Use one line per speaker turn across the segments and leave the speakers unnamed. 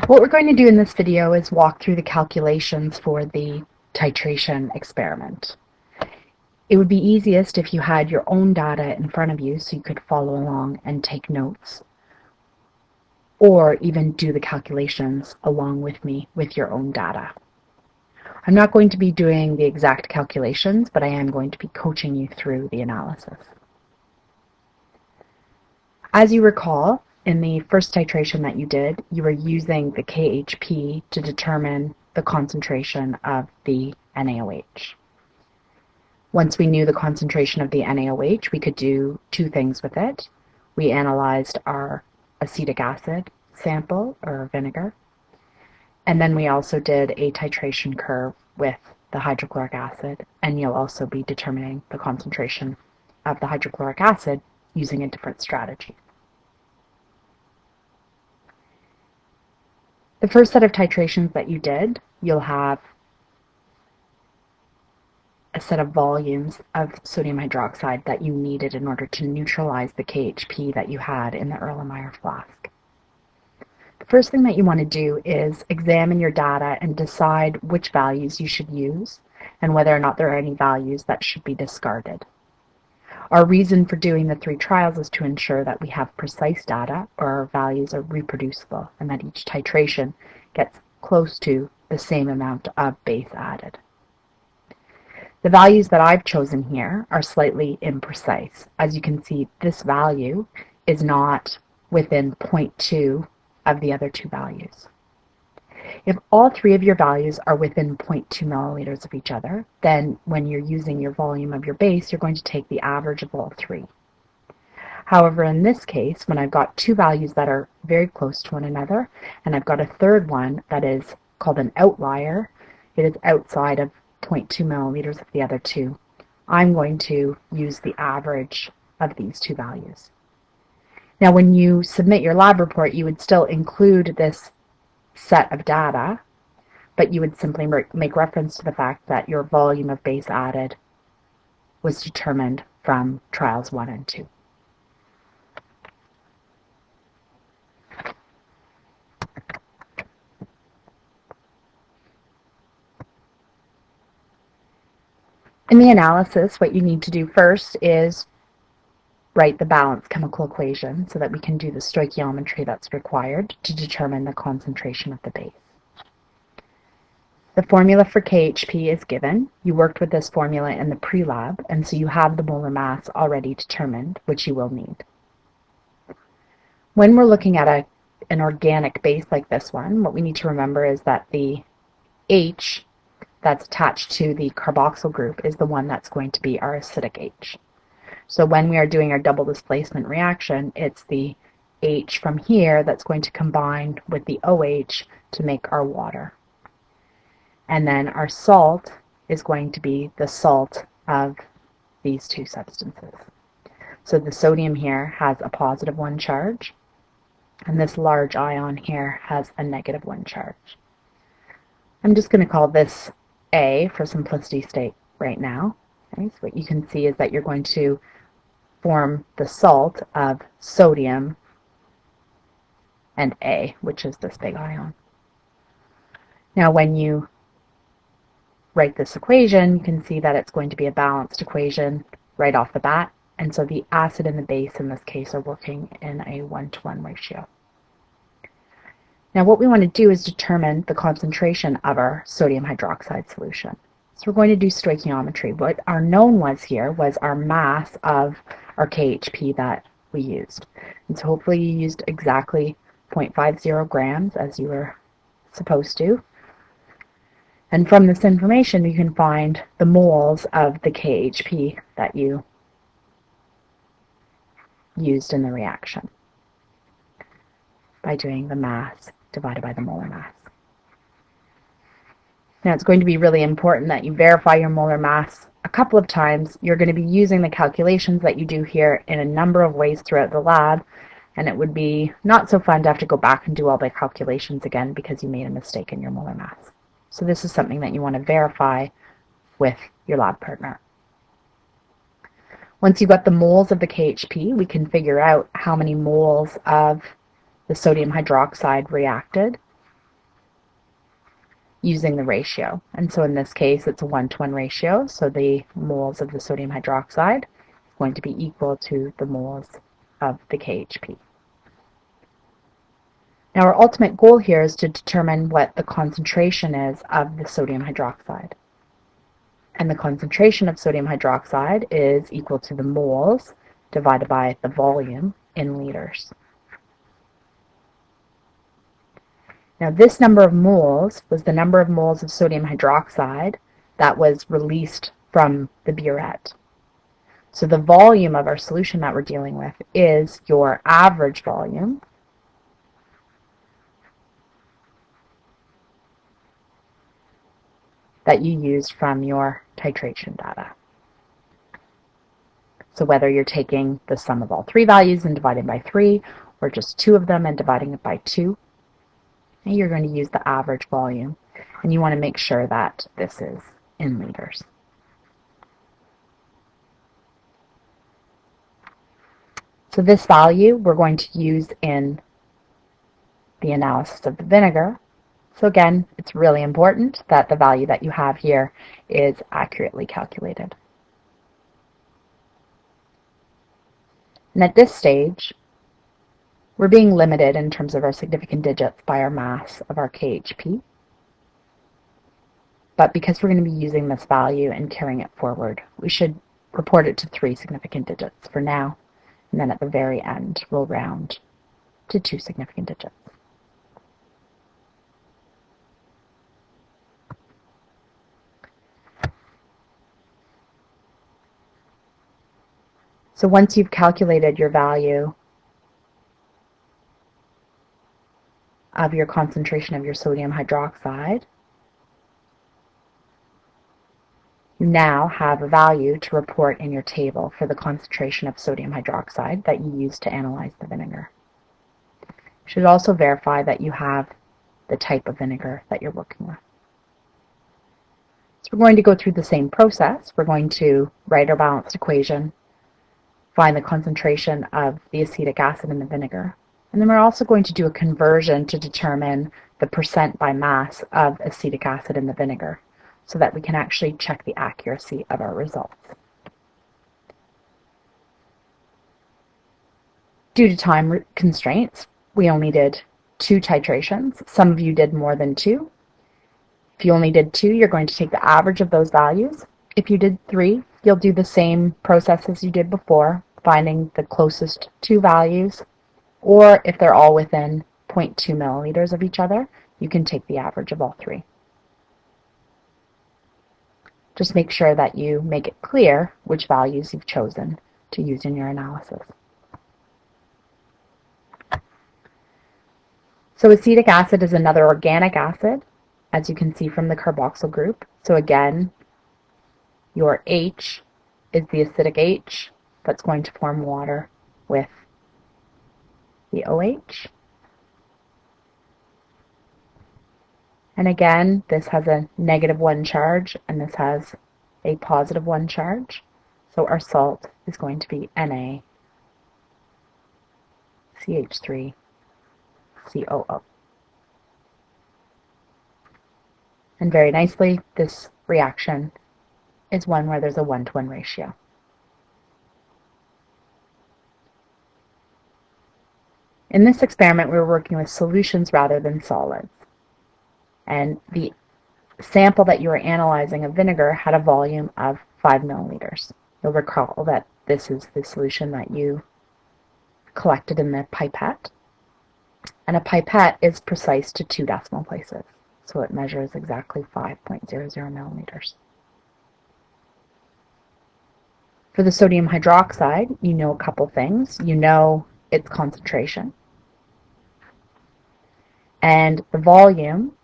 What we're going to do in this video is walk through the calculations for the titration experiment. It would be easiest if you had your own data in front of you so you could follow along and take notes, or even do the calculations along with me with your own data. I'm not going to be doing the exact calculations, but I am going to be coaching you through the analysis. As you recall, in the first titration that you did, you were using the KHP to determine the concentration of the NaOH. Once we knew the concentration of the NaOH, we could do two things with it. We analyzed our acetic acid sample, or vinegar, and then we also did a titration curve with the hydrochloric acid, and you'll also be determining the concentration of the hydrochloric acid using a different strategy. The first set of titrations that you did, you'll have a set of volumes of sodium hydroxide that you needed in order to neutralize the KHP that you had in the Erlenmeyer flask. The first thing that you want to do is examine your data and decide which values you should use and whether or not there are any values that should be discarded. Our reason for doing the 3 trials is to ensure that we have precise data, or our values are reproducible, and that each titration gets close to the same amount of base added. The values that I've chosen here are slightly imprecise. As you can see, this value is not within 0.2 of the other 2 values. If all 3 of your values are within 0.2 milliliters of each other, then when you're using your volume of your base, you're going to take the average of all 3. However, in this case, when I've got 2 values that are very close to one another, and I've got a third one that is called an outlier, it is outside of 0.2 milliliters of the other 2, I'm going to use the average of these 2 values. Now, when you submit your lab report, you would still include this set of data, but you would simply make reference to the fact that your volume of base added was determined from trials 1 and 2. In the analysis, what you need to do first is write the balanced chemical equation so that we can do the stoichiometry that's required to determine the concentration of the base. The formula for KHP is given. You worked with this formula in the pre-lab, and so you have the molar mass already determined, which you will need. When we're looking at an organic base like this one, what we need to remember is that the H that's attached to the carboxyl group is the one that's going to be our acidic H. So when we are doing our double displacement reaction, it's the H from here that's going to combine with the OH to make our water. And then our salt is going to be the salt of these 2 substances. So the sodium here has a +1 charge, and this large ion here has a -1 charge. I'm just going to call this A for simplicity's sake right now. Okay, so what you can see is that you're going to form the salt of sodium and A, which is this big ion. Now when you write this equation, you can see that it's going to be a balanced equation right off the bat, and so the acid and the base in this case are working in a 1-to-1 ratio. Now what we want to do is determine the concentration of our sodium hydroxide solution. So we're going to do stoichiometry. What our known was here was our mass of our KHP that we used. And so hopefully you used exactly 0.50 grams as you were supposed to. And from this information you can find the moles of the KHP that you used in the reaction by doing the mass divided by the molar mass. Now it's going to be really important that you verify your molar mass a couple of times. You're going to be using the calculations that you do here in a number of ways throughout the lab, and it would be not so fun to have to go back and do all the calculations again because you made a mistake in your molar mass. So this is something that you want to verify with your lab partner. Once you've got the moles of the KHP, we can figure out how many moles of the sodium hydroxide reacted using the ratio. And so in this case, it's a 1-to-1 ratio, so the moles of the sodium hydroxide is going to be equal to the moles of the KHP. Now our ultimate goal here is to determine what the concentration is of the sodium hydroxide. And the concentration of sodium hydroxide is equal to the moles divided by the volume in liters. Now this number of moles was the number of moles of sodium hydroxide that was released from the burette. So the volume of our solution that we're dealing with is your average volume that you used from your titration data. So whether you're taking the sum of all three values and dividing by 3, or just 2 of them and dividing it by 2, you're going to use the average volume, and you want to make sure that this is in liters. So this value we're going to use in the analysis of the vinegar. So again, it's really important that the value that you have here is accurately calculated. And at this stage, we're being limited in terms of our significant digits by our mass of our KHP. But because we're going to be using this value and carrying it forward, we should report it to 3 significant digits for now. And then at the very end, we'll round to 2 significant digits. So once you've calculated your value of your concentration of your sodium hydroxide, you now have a value to report in your table for the concentration of sodium hydroxide that you use to analyze the vinegar. You should also verify that you have the type of vinegar that you're working with. So we're going to go through the same process. We're going to write our balanced equation, find the concentration of the acetic acid in the vinegar, and then we're also going to do a conversion to determine the percent by mass of acetic acid in the vinegar so that we can actually check the accuracy of our results. Due to time constraints, we only did 2 titrations. Some of you did more than 2. If you only did 2, you're going to take the average of those values. If you did 3, you'll do the same process as you did before, finding the closest 2 values, or if they're all within 0.2 milliliters of each other, you can take the average of all 3. Just make sure that you make it clear which values you've chosen to use in your analysis. So acetic acid is another organic acid, as you can see from the carboxyl group. So again, your H is the acidic H that's going to form water with the OH. And again, this has a -1 charge, and this has a +1 charge. So our salt is going to be NaCH3COO. And very nicely, this reaction is one where there's a 1-to-1 ratio. In this experiment, we were working with solutions rather than solids. And the sample that you were analyzing of vinegar had a volume of 5 milliliters. You'll recall that this is the solution that you collected in the pipette. And a pipette is precise to 2 decimal places. So it measures exactly 5.00 milliliters. For the sodium hydroxide, you know a couple things. You know its concentration. And the volume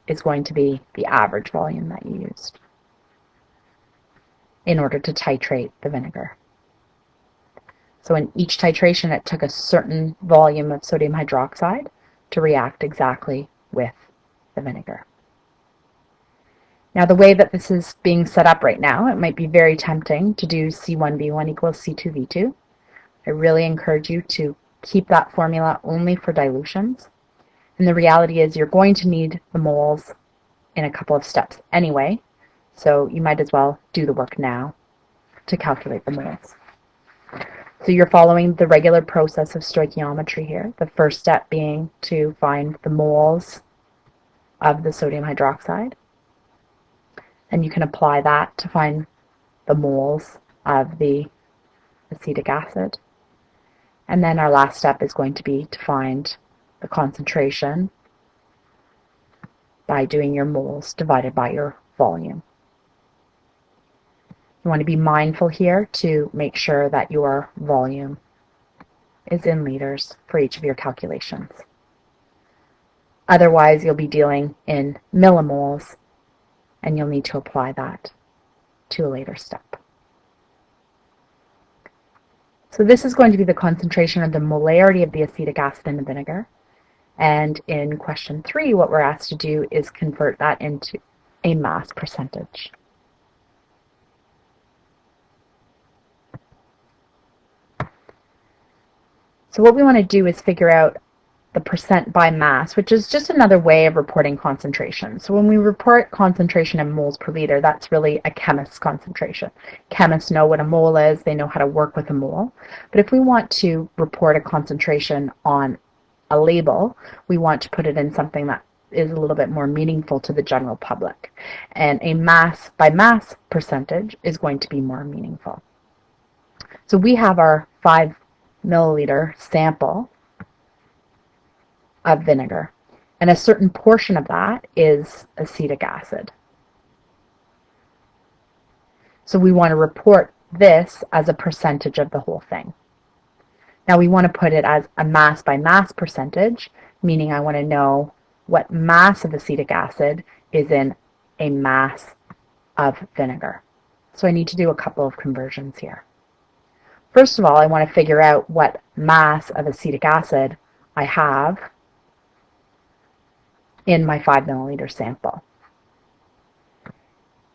is going to be the average volume that you used in order to titrate the vinegar. So in each titration, it took a certain volume of sodium hydroxide to react exactly with the vinegar. Now the way that this is being set up right now, it might be very tempting to do C1V1 equals C2V2. I really encourage you to keep that formula only for dilutions. And the reality is you're going to need the moles in a couple of steps anyway, so you might as well do the work now to calculate the moles. So you're following the regular process of stoichiometry here, the first step being to find the moles of the sodium hydroxide, and you can apply that to find the moles of the acetic acid. And then our last step is going to be to find the concentration by doing your moles divided by your volume. You want to be mindful here to make sure that your volume is in liters for each of your calculations. Otherwise, you'll be dealing in millimoles, and you'll need to apply that to a later step. So this is going to be the concentration of the molarity of the acetic acid in the vinegar. And in question 3, what we're asked to do is convert that into a mass percentage. So what we want to do is figure out the percent by mass, which is just another way of reporting concentration. So when we report concentration in moles per liter, that's really a chemist's concentration. Chemists know what a mole is, they know how to work with a mole. But if we want to report a concentration on a label, we want to put it in something that is a little bit more meaningful to the general public. And a mass by mass percentage is going to be more meaningful. So we have our 5 milliliter sample of vinegar, and a certain portion of that is acetic acid. So we want to report this as a percentage of the whole thing. Now we want to put it as a mass by mass percentage, meaning I want to know what mass of acetic acid is in a mass of vinegar. So I need to do a couple of conversions here. First of all, I want to figure out what mass of acetic acid I have in my 5 milliliter sample.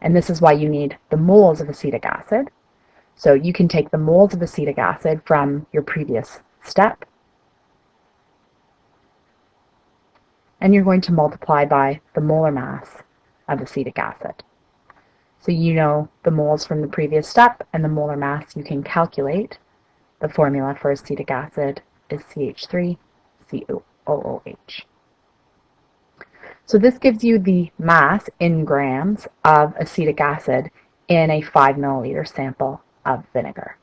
And this is why you need the moles of acetic acid. So you can take the moles of acetic acid from your previous step, and you're going to multiply by the molar mass of acetic acid. So you know the moles from the previous step and the molar mass you can calculate. The formula for acetic acid is CH3COOH. So this gives you the mass in grams of acetic acid in a 5 milliliter sample of vinegar.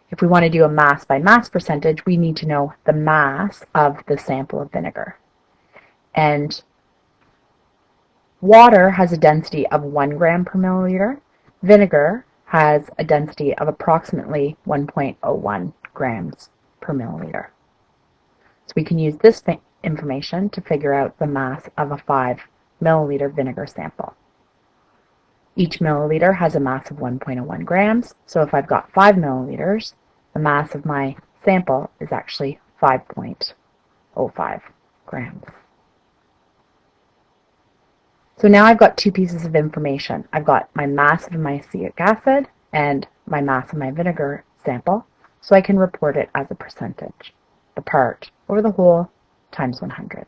If we want to do a mass by mass percentage, we need to know the mass of the sample of vinegar. And water has a density of 1 gram per milliliter. Vinegar has a density of approximately 1.01 grams per milliliter. So we can use this information to figure out the mass of a 5 milliliter vinegar sample. Each milliliter has a mass of 1.01 grams, so if I've got 5 milliliters, the mass of my sample is actually 5.05 grams. So now I've got 2 pieces of information. I've got my mass of my acetic acid and my mass of my vinegar sample, so I can report it as a percentage, the part over the whole times 100.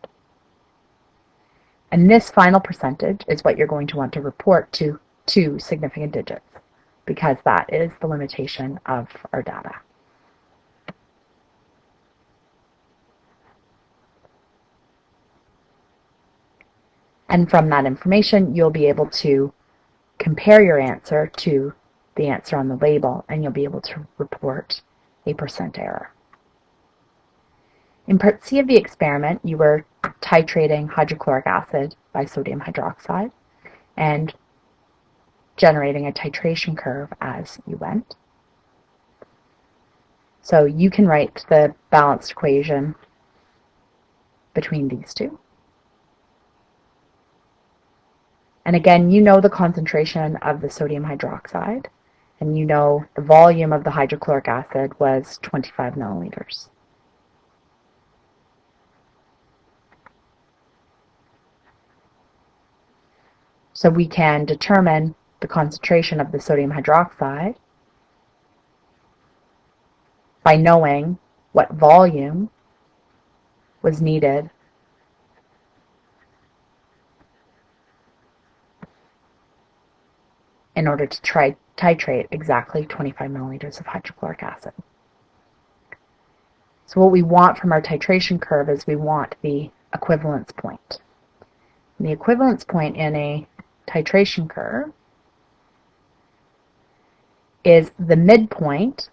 And this final percentage is what you're going to want to report to 2 significant digits, because that is the limitation of our data. And from that information, you'll be able to compare your answer to the answer on the label, and you'll be able to report a percent error. In part C of the experiment, you were titrating hydrochloric acid by sodium hydroxide and generating a titration curve as you went. So you can write the balanced equation between these two. And again, you know the concentration of the sodium hydroxide, and you know the volume of the hydrochloric acid was 25 milliliters. So we can determine the concentration of the sodium hydroxide by knowing what volume was needed in order to titrate exactly 25 milliliters of hydrochloric acid. So what we want from our titration curve is we want the equivalence point. And the equivalence point in a titration curve is the midpoint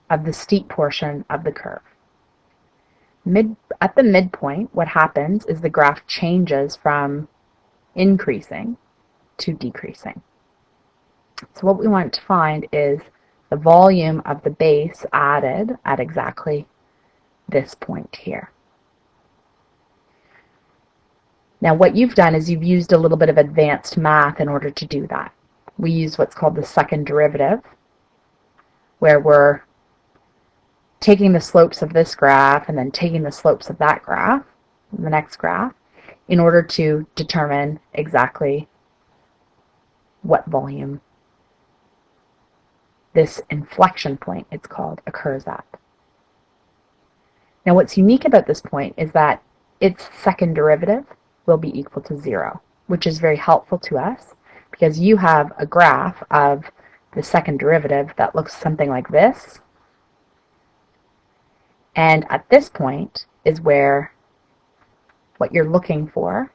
of the steep portion of the curve. At the midpoint, what happens is the graph changes from increasing to decreasing. So what we want to find is the volume of the base added at exactly this point here. Now what you've done is you've used a little bit of advanced math in order to do that. We use what's called the second derivative, where we're taking the slopes of this graph and then taking the slopes of that graph, the next graph, in order to determine exactly what volume this inflection point, it's called, occurs at. Now what's unique about this point is that its second derivative will be equal to 0, which is very helpful to us because you have a graph of the second derivative that looks something like this. And at this point is where what you're looking for,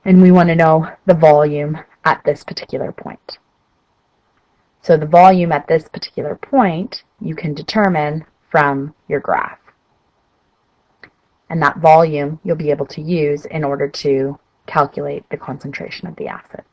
and we want to know the volume at this particular point. So the volume at this particular point you can determine from your graph. And that volume you'll be able to use in order to calculate the concentration of the acid.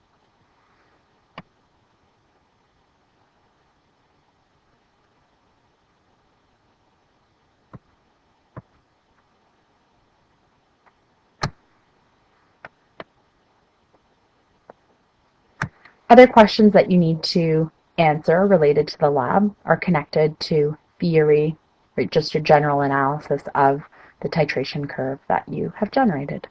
Other questions that you need to answer related to the lab are connected to theory, or just your general analysis of the titration curve that you have generated.